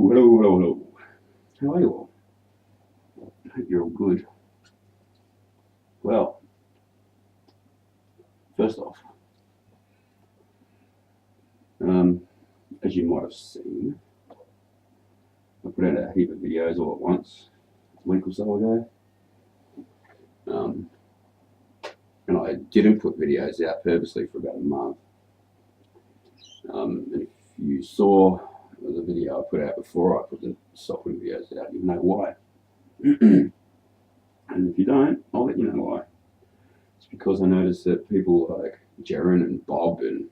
hello. How are you all? I hope you're all good. Well, first off, as you might have seen, I put out a heap of videos all at once a week or so ago. And I didn't put videos out purposely for about a month. And if you saw the video I put out before I put the stop putting videos out, you know why. And if you don't, I'll let you know why. It's because I noticed that people like Jaren and Bob and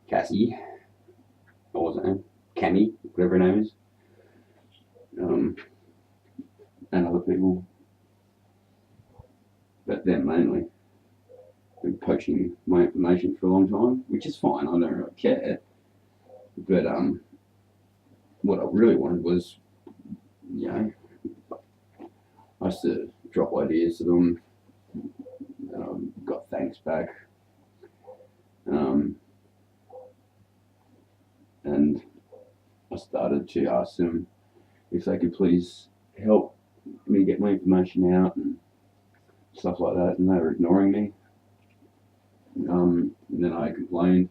Cassie, what was her name? Cammy, whatever her name is, and other people, but them mainly, been poaching my information for a long time, which is fine. I don't really care. But what I really wanted was, I used to drop ideas to them. Got thanks back. And I started to ask them if they could please help me get my information out and stuff like that, and they were ignoring me. And then I complained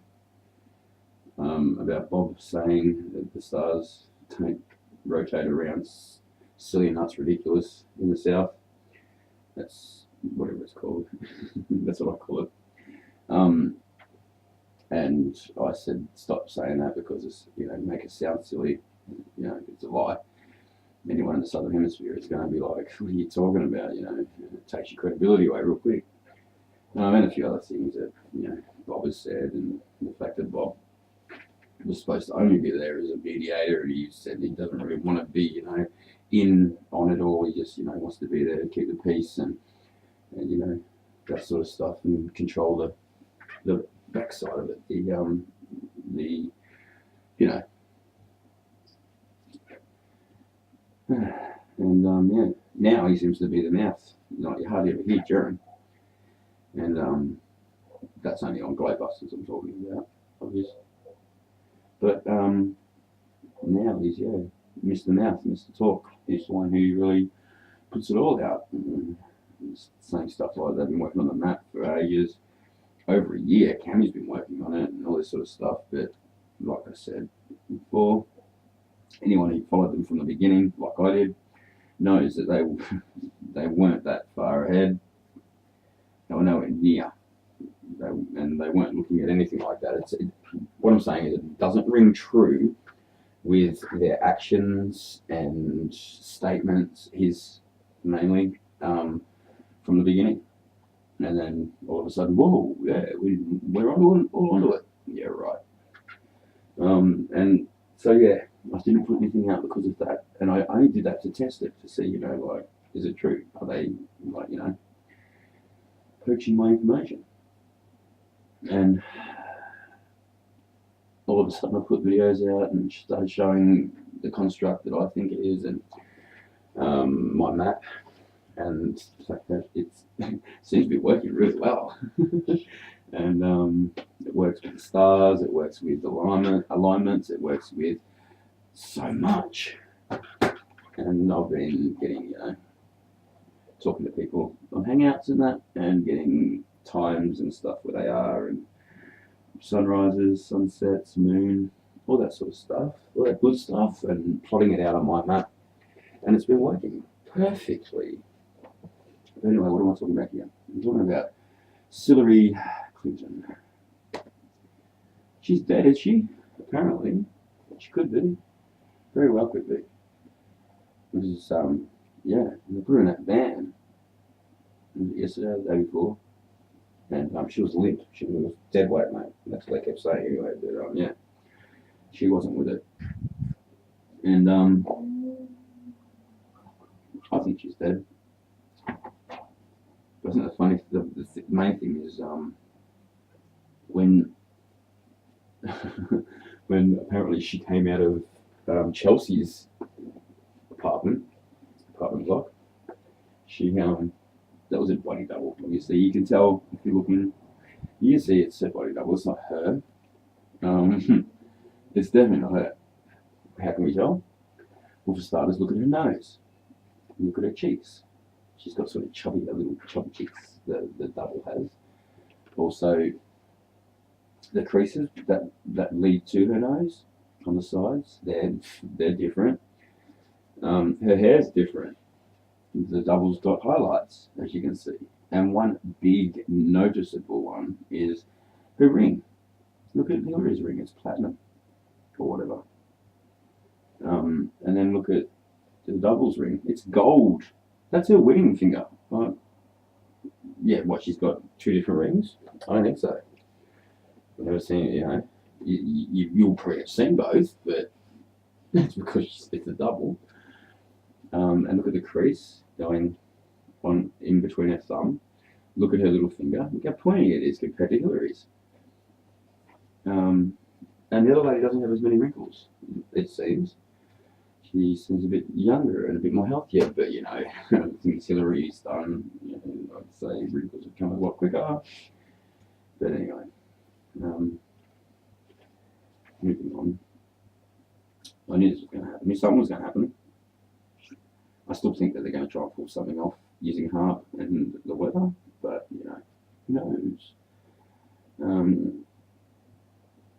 about Bob saying that the stars don't rotate around silly nuts ridiculous in the south. That's whatever it's called. That's what I call it. And I said, stop saying that because it's, make it sound silly. It's a lie. Anyone in the Southern Hemisphere is going to be like, what are you talking about? It takes your credibility away real quick. And a few other things that, Bob has said, and the fact that Bob was supposed to only be there as a mediator, and he said he doesn't really want to be, in on it all. He just, wants to be there to keep the peace and that sort of stuff, and control the backside of it. And now he seems to be the mouth. You hardly ever hear Jaren. And that's only on Glowbusters I'm talking about, obviously. But now he's, Mr. Mouth, Mr. Talk. He's the one who really puts it all out. Saying stuff like they've been working on the map for ages. Over a year, Cammy's been working on it and all this sort of stuff. But like I said before, anyone who followed them from the beginning, like I did, knows that they weren't that far ahead. They were nowhere near. And they weren't looking at anything like that. What I'm saying is it doesn't ring true with their actions and statements, his mainly, from the beginning. And then all of a sudden, whoa, yeah, we're all onto it. Yeah, right. And so, I didn't put anything out because of that. And I only did that to test it, to see, is it true? Are they, poaching my information? And all of a sudden I put videos out and started showing the construct that I think it is, and my map, and the fact that it seems to be working really well. And it works with the stars, it works with alignments, it works with so much. And I've been getting, talking to people on Hangouts and that, and getting times and stuff where they are, and sunrises, sunsets, moon, all that sort of stuff, all that good stuff, and plotting it out on my map. And it's been working perfectly. But anyway, what am I talking about here? I'm talking about Hillary Clinton. She's dead, is she? Apparently. She could be. Very well could be. This is, they put her in that van yesterday or the day before. And she was limp. She was dead weight, mate. That's what they kept saying anyway. But she wasn't with it. And I think she's dead. Wasn't it funny? The main thing is when when apparently she came out of Chelsea's apartment block. She that was a body double. Obviously, you can tell if you're looking. You can see it's a body double. It's not her. It's definitely not her. How can we tell? Well, for starters, look at her nose. Look at her cheeks. She's got sort of chubby, little chubby cheeks. The double has. Also, the creases that lead to her nose on the sides, they're different. Her hair's different. The double's got highlights, as you can see. And one big noticeable one is her ring. Look at Hillary's ring, it's platinum or whatever. And then look at the double's ring, it's gold. That's her wedding finger. Yeah, what, she's got two different rings? I don't think so. I've never seen it, you know. You'll probably have seen both, but that's because it's a double. And look at the crease going on in between her thumb. Look at her little finger. Look how pointy it is compared to Hillary's. And the other lady doesn't have as many wrinkles, it seems. She seems a bit younger and a bit more healthier, but you know, since Hillary's done, you know, I'd say wrinkles have come a lot quicker. But anyway, moving on. I knew this was going to happen. I knew something was going to happen. I still think that they're going to try and pull something off using HAARP and the weather, but you know, who knows?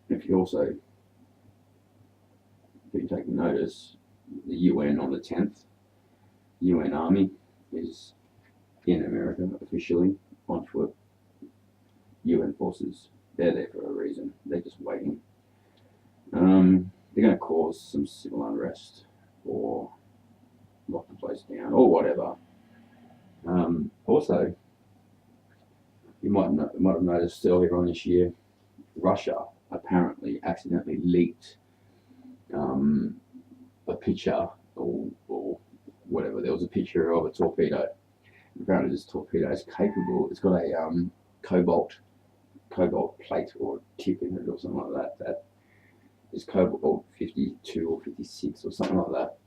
If you also been taking notice, the UN on the 10th, UN Army is in America officially on foot. UN forces, they're there for a reason. They're just waiting. They're going to cause some civil unrest or lock the place down or whatever. Also, you might have noticed earlier on this year, Russia apparently accidentally leaked a picture or whatever. There was a picture of a torpedo. Apparently this torpedo is capable, it's got a cobalt plate or tip in it or something like that. That is cobalt 52 or 56 or something like that.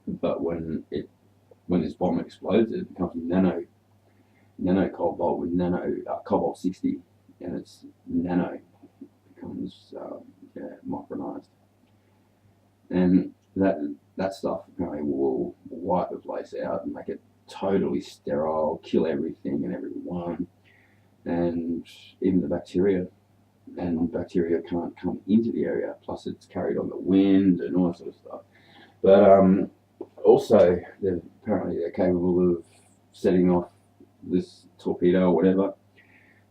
But when this bomb explodes, it becomes nano cobalt with cobalt 60, and it's nano, becomes micronized, and that stuff apparently will wipe the place out and make it totally sterile, kill everything and everyone, and even the bacteria. And bacteria can't come into the area. Plus, it's carried on the wind and all that sort of stuff. But also, they're capable of setting off this torpedo or whatever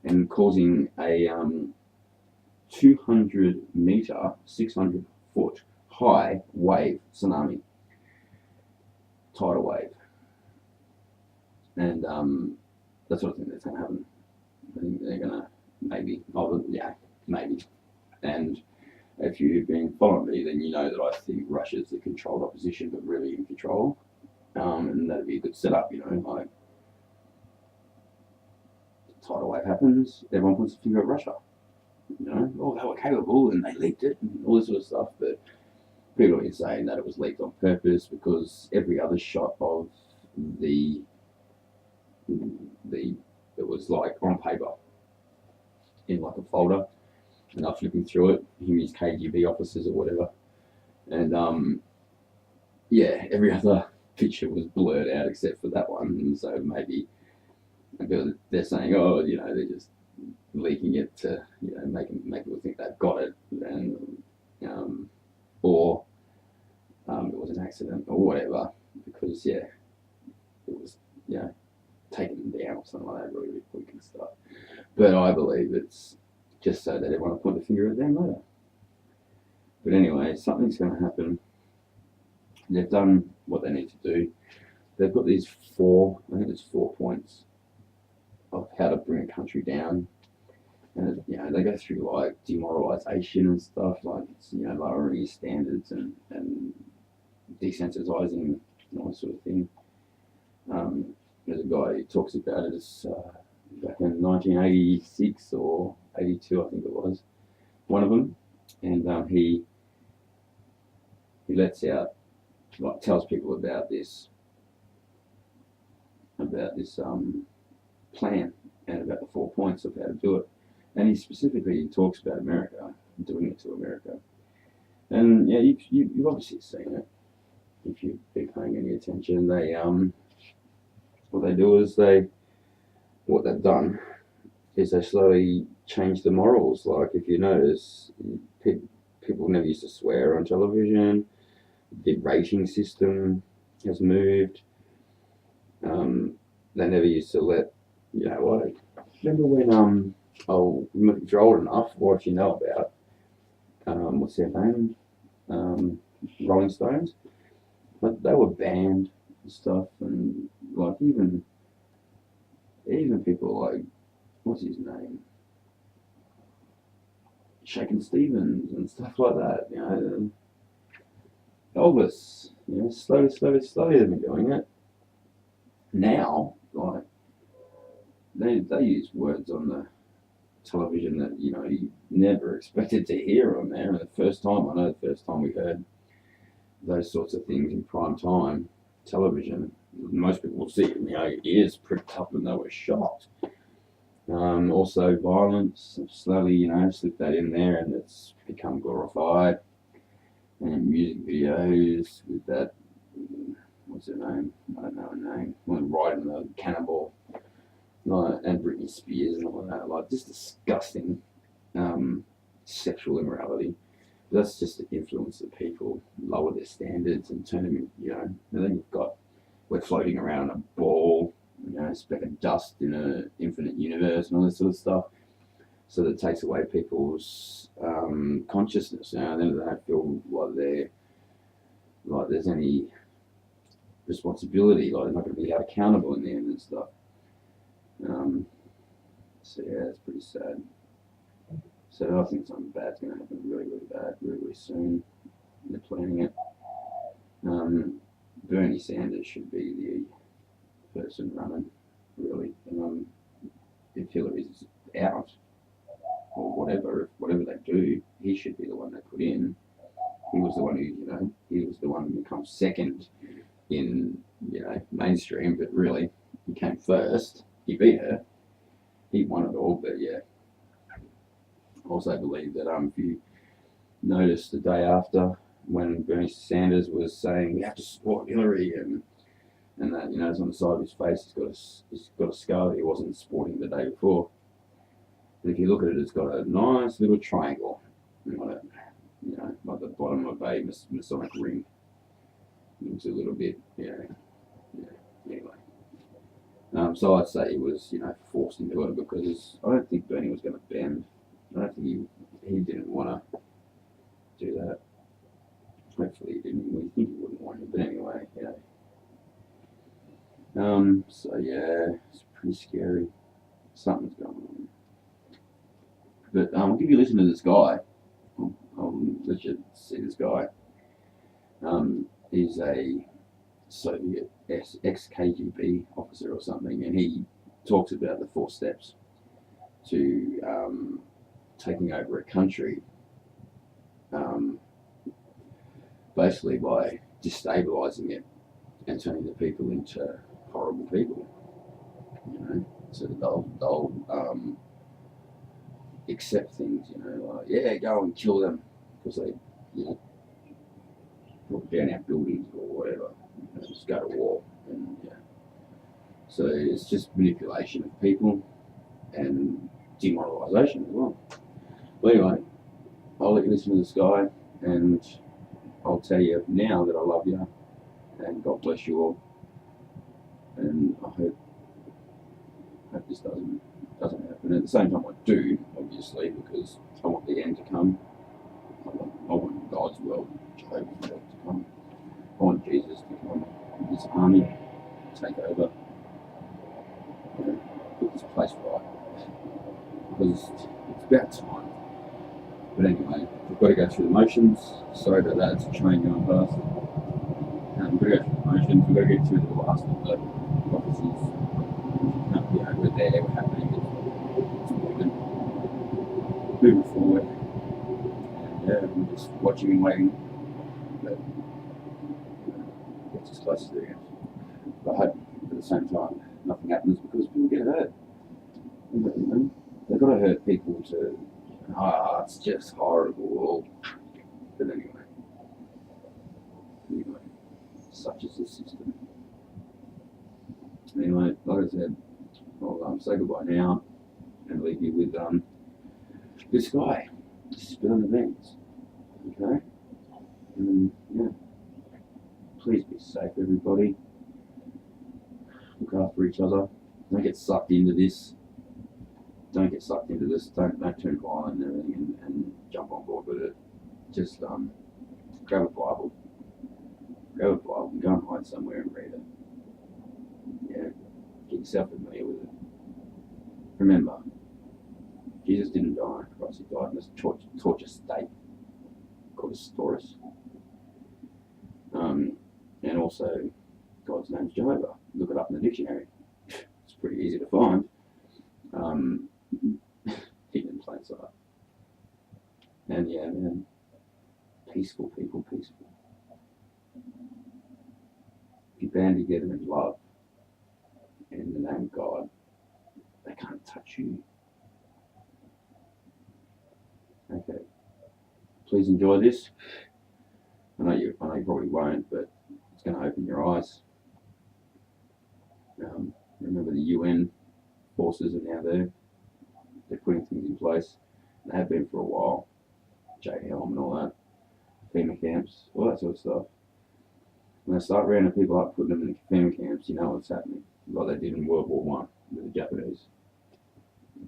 and causing a 200 meter, 600 foot high wave tsunami, tidal wave. And that's what I think that's going to happen. I think they're going to maybe. And if you've been following me, then you know that I think Russia's the controlled opposition, but really in control. And that'd be a good setup, you know, like tidal wave happens, everyone points a finger at Russia. You know, oh, they were capable and they leaked it and all this sort of stuff, but people have been saying that it was leaked on purpose because every other shot of it was like on paper in like a folder, and they're flipping through it, his KGB officers or whatever, and every other picture was blurred out except for that one, and so maybe they're saying, oh, you know, they're just leaking it to, you know, make people think they've got it, and or it was an accident or whatever, because it was, you know, taken down or something like that really quick and stuff. But I believe it's just so that everyone will point the finger at them later. But anyway, something's going to happen. They've done what they need to do. They've got these four points of how to bring a country down. And, you know, they go through like demoralization and stuff, like, you know, lowering your standards and desensitizing, all that sort of thing. There's a guy who talks about it as back in 1986 or 82, I think it was, one of them, and he lets out, like, tells people about this plan and about the 4 points of how to do it, and he specifically talks about America, doing it to America, and yeah, you've obviously seen it. if you've been paying any attention, they what they do is what they've done is they slowly change the morals. Like if you notice, people never used to swear on television. The rating system has moved. They never used to let, like, remember when, if you're old enough, or if you know about, what's their name? Rolling Stones. But they were banned and stuff, and like even people like, what's his name? Shakin' Stevens and stuff like that, Elvis, slowly they've been doing it. Now, like, they use words on the television that, you never expected to hear on there. And the first time we heard those sorts of things in prime time television, most people will see it, ears pricked up and they were shocked. Also violence, slowly, slip that in there and it's become glorified. And music videos with that, what's her name? I don't know her name. Riding the cannibal, and Britney Spears and all that, like just disgusting sexual immorality. But that's just the influence of people, lower their standards and turn them, and then we're floating around a ball, a speck of dust in an infinite universe and all this sort of stuff. So that takes away people's consciousness. Then they don't feel like there's any responsibility, like they're not going to be held accountable in the end and stuff. So yeah, it's pretty sad. So I think something bad's going to happen really, really bad, really, really soon. They're planning it. Bernie Sanders should be the person running, really. If Hillary's out, or whatever they do, he should be the one they put in. He was the one who becomes second in, mainstream, but really, he came first. He beat her. He won it all, but yeah. I also believe that if you notice the day after when Bernie Sanders was saying we have to support Hillary and that, it's on the side of his face, he's got a scar that he wasn't sporting the day before. And if you look at it, it's got a nice little triangle on it, like the bottom of a Masonic ring. It's a little bit, anyway. So I'd say he was, forced into it because I don't think Bernie was going to bend. I don't think he didn't want to do that. Hopefully he didn't. We think he wouldn't want it, but anyway, So yeah, it's pretty scary. Something's going on. But I'll give you a listen to this guy. I'll let you see this guy. He's a Soviet ex-KGB officer or something, and he talks about the 4 steps to taking over a country, basically by destabilizing it and turning the people into horrible people. So they'll accept things, like, go and kill them because they, put down our buildings or whatever, just go to war. And so it's just manipulation of people and demoralization as well. But anyway, I'll let you listen to this guy, and I'll tell you now that I love you, and God bless you all. And I hope this doesn't happen. At the same time, I do, obviously, because I want the end to come. I want God's world, Jehovah's world to come. I want Jesus to come with his army, take over, put this place right. Because it's about time. But anyway, we've got to go through the motions. Sorry about that, it's a train going past. We've got to go through the motions. We've got to get through the last of the prophecies. We're there, we're happening. It's moving forward. And we're just watching and waiting. But it's as close as it gets. But I hope at the same time nothing happens because people get hurt. They've got to hurt people to, it's just horrible. But anyway. Such is the system. Anyway, like I said, I'll say goodbye now and leave you with this guy. Spit on the beans. Okay? And yeah. Please be safe, everybody. Look after each other. Don't get sucked into this. Don't get sucked into this. Don't turn violent and everything and jump on board with it. Just grab a Bible. Grab a Bible and go and hide somewhere and read it. Yeah. Get yourself familiar with it. Remember, Jesus didn't die on a cross. He died in this torture state called a storus. And also, God's name's Jehovah. Look it up in the dictionary. It's pretty easy to find. Hidden in plain sight. And yeah, man, peaceful people, peaceful. If you band together in love, in the name of God, they can't touch you. Okay. Please enjoy this. I know you probably won't, but it's going to open your eyes. Remember the UN forces are now there. They're putting things in place. They have been for a while. JHELM and all that. FEMA camps, all that sort of stuff. When they start rounding people up, putting them in the FEMA camps, you know what's happening. Like they did in World War One with the Japanese.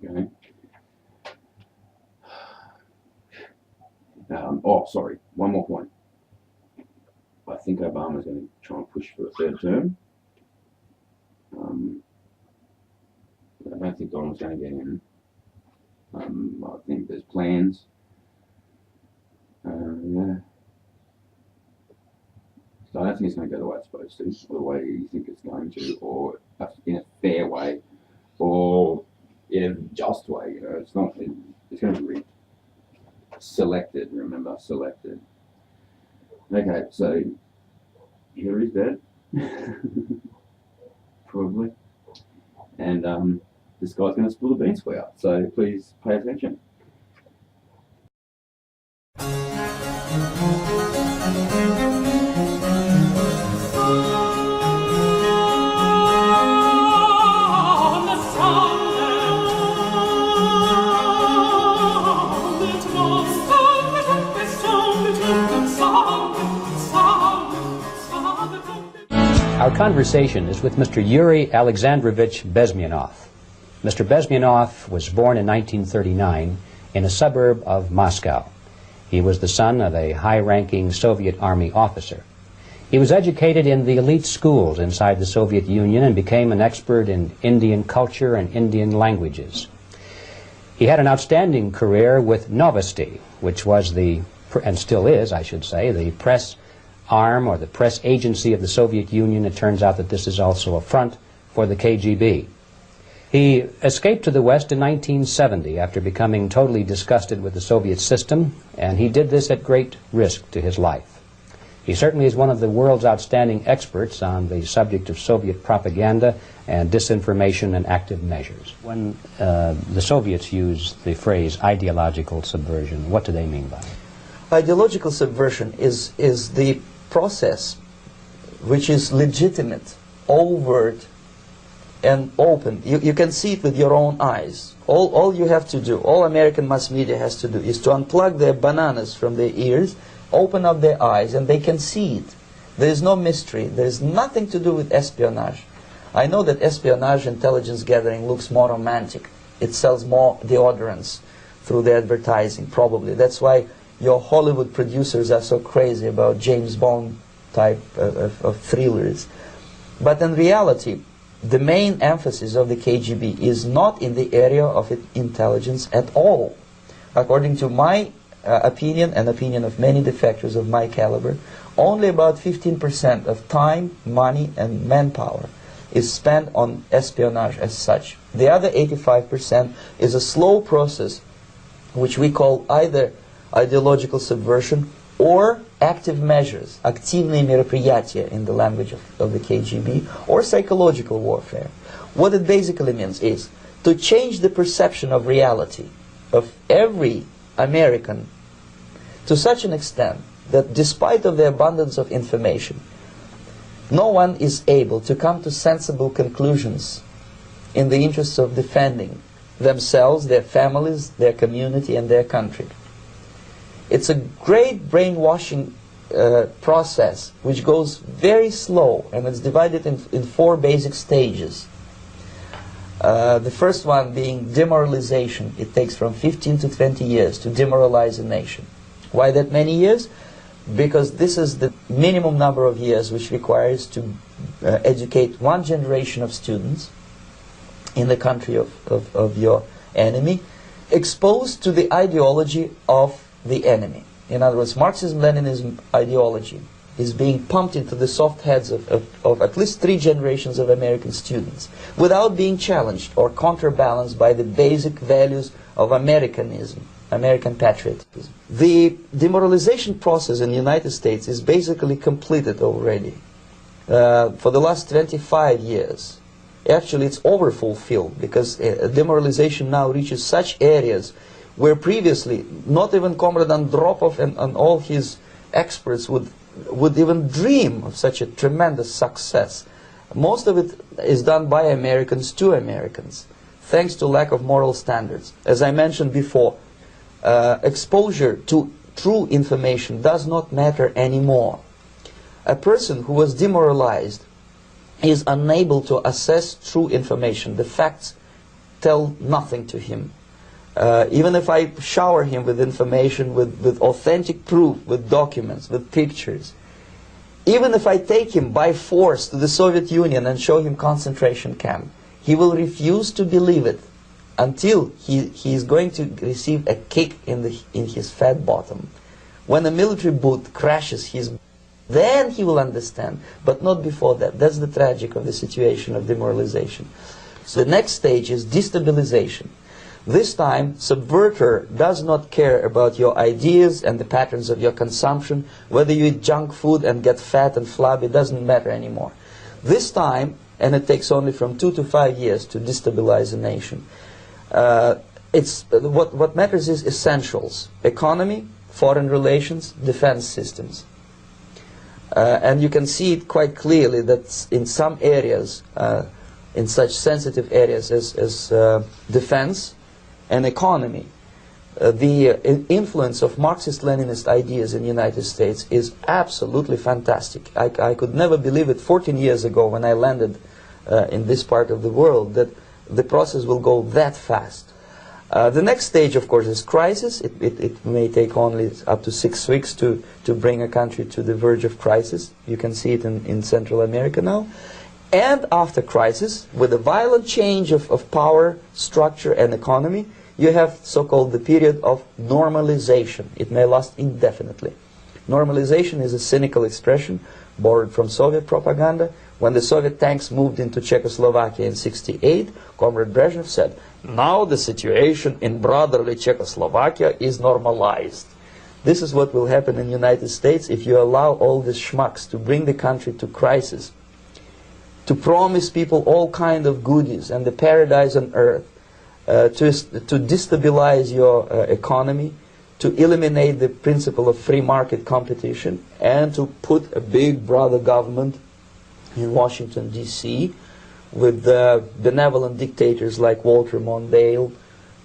Okay? Sorry, one more point. I think Obama's going to try and push for a third term. I don't think Donald's going to get in. I think there's plans. Yeah. So I don't think it's going to go the way it's supposed to, or the way you think it's going to, or in a fair way, or in a just way. You know, it's not. It's going to be rigged. Selected. Remember, selected. Okay, so Hillary's dead, probably, and this guy's going to spill the beans for you. So please pay attention. Our conversation is with Mr. Yuri Alexandrovich Bezmenov. Mr. Bezmenov was born in 1939 in a suburb of Moscow. He was the son of a high-ranking Soviet Army officer. He was educated in the elite schools inside the Soviet Union and became an expert in Indian culture and Indian languages. He had an outstanding career with Novosti, which was the, and still is, I should say, the press arm or the press agency of the Soviet Union. It turns out that this is also a front for the KGB. He escaped to the West in 1970 after becoming totally disgusted with the Soviet system, and he did this at great risk to his life. He certainly is one of the world's outstanding experts on the subject of Soviet propaganda and disinformation and active measures. When the Soviets use the phrase ideological subversion, what do they mean by it? Ideological subversion is the process which is legitimate, overt, and open. You can see it with your own eyes. All you have to do, all American mass media has to do, is to unplug their bananas from their ears, open up their eyes, and they can see it. There is no mystery. There is nothing to do with espionage. I know that espionage intelligence gathering looks more romantic. It sells more deodorants through the advertising, probably. That's why your Hollywood producers are so crazy about James Bond type of thrillers. But in reality, the main emphasis of the KGB is not in the area of intelligence at all. According to my opinion and opinion of many defectors of my caliber, only about 15% of time, money, and manpower is spent on espionage as such. The other 85% is a slow process which we call either ideological subversion or active measures, активные мероприятия in the language of the KGB, or psychological warfare. What it basically means is to change the perception of reality of every American to such an extent that despite of the abundance of information, no one is able to come to sensible conclusions in the interests of defending themselves, their families, their community, and their country. It's a great brainwashing process which goes very slow, and it's divided in 4 basic stages. The first one being demoralization. It takes from 15 to 20 years to demoralize a nation. Why that many years? Because this is the minimum number of years which requires to educate one generation of students in the country of your enemy, exposed to the ideology of the enemy. In other words, Marxism-Leninism ideology is being pumped into the soft heads of at least 3 generations of American students without being challenged or counterbalanced by the basic values of Americanism, American patriotism. The demoralization process in the United States is basically completed already. For the last 25 years. Actually, it's overfulfilled, because demoralization now reaches such areas where previously not even Comrade Andropov and all his experts would even dream of such a tremendous success. Most of it is done by Americans to Americans, thanks to lack of moral standards. As I mentioned before, exposure to true information does not matter anymore. A person who was demoralized is unable to assess true information. The facts tell nothing to him. Even if I shower him with information, with authentic proof, with documents, with pictures, even if I take him by force to the Soviet Union and show him concentration camp, he will refuse to believe it until he is going to receive a kick in his fat bottom. When a military boot crashes then he will understand, but not before that. That's the tragic of the situation of demoralization. So the next stage is destabilization. This time, subverter does not care about your ideas and the patterns of your consumption. Whether you eat junk food and get fat and flabby, it doesn't matter anymore. This time, and it takes only from 2 to 5 years to destabilize a nation, what matters is essentials: economy, foreign relations, defense systems. And you can see it quite clearly that in some areas, in such sensitive areas as defense and economy, the influence of Marxist-Leninist ideas in the United States is absolutely fantastic. I could never believe it 14 years ago when I landed in this part of the world that the process will go that fast. The next stage, of course, is crisis. It may take only up to 6 weeks to bring a country to the verge of crisis. You can see it in Central America now. And after crisis, with a violent change of power, structure, and economy, you have so-called the period of normalization. It may last indefinitely. Normalization is a cynical expression borrowed from Soviet propaganda. When the Soviet tanks moved into Czechoslovakia in '68, Comrade Brezhnev said, "Now the situation in brotherly Czechoslovakia is normalized." This is what will happen in the United States if you allow all these schmucks to bring the country to crisis, to promise people all kind of goodies and the paradise on earth, to destabilize your economy, to eliminate the principle of free market competition, and to put a big brother government in Washington, D.C., with benevolent dictators like Walter Mondale,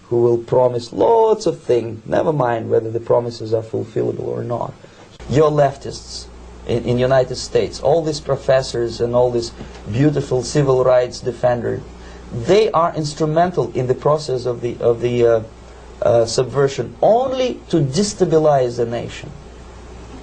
who will promise lots of things, never mind whether the promises are fulfillable or not. Your leftists in the United States, all these professors and all these beautiful civil rights defenders, they are instrumental in the process of the subversion only to destabilize the nation.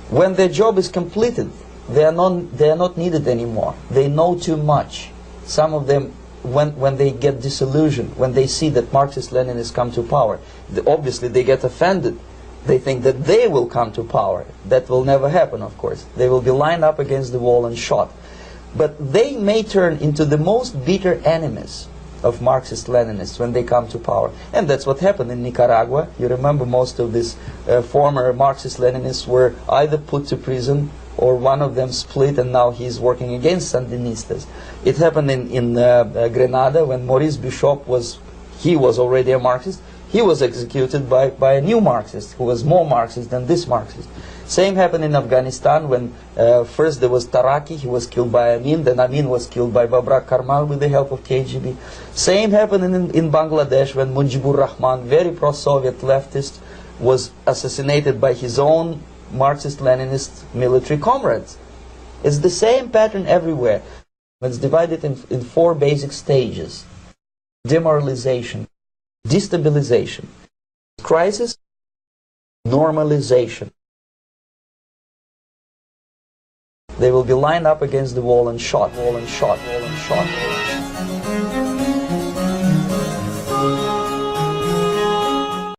When their job is completed, they are not needed anymore. They know too much. Some of them, when they get disillusioned, when they see that Marxist-Leninists come to power, obviously they get offended. They think that they will come to power. That will never happen, of course. They will be lined up against the wall and shot. But they may turn into the most bitter enemies of Marxist-Leninists when they come to power. And that's what happened in Nicaragua. You remember most of these former Marxist-Leninists were either put to prison or one of them split, and now he's working against Sandinistas. It happened in Grenada when Maurice Bishop was already a Marxist. he was executed by a new Marxist who was more Marxist than this Marxist. Same happened in Afghanistan when first there was Taraki, he was killed by Amin, then Amin was killed by Babrak Karmal with the help of KGB. Same happened in Bangladesh when Mujibur Rahman, very pro-Soviet leftist, was assassinated by his own Marxist-Leninist military comrades. It's the same pattern everywhere. It's divided in four basic stages: demoralization, destabilization, crisis, normalization. They will be lined up against the wall and shot, wall and shot, wall and shot.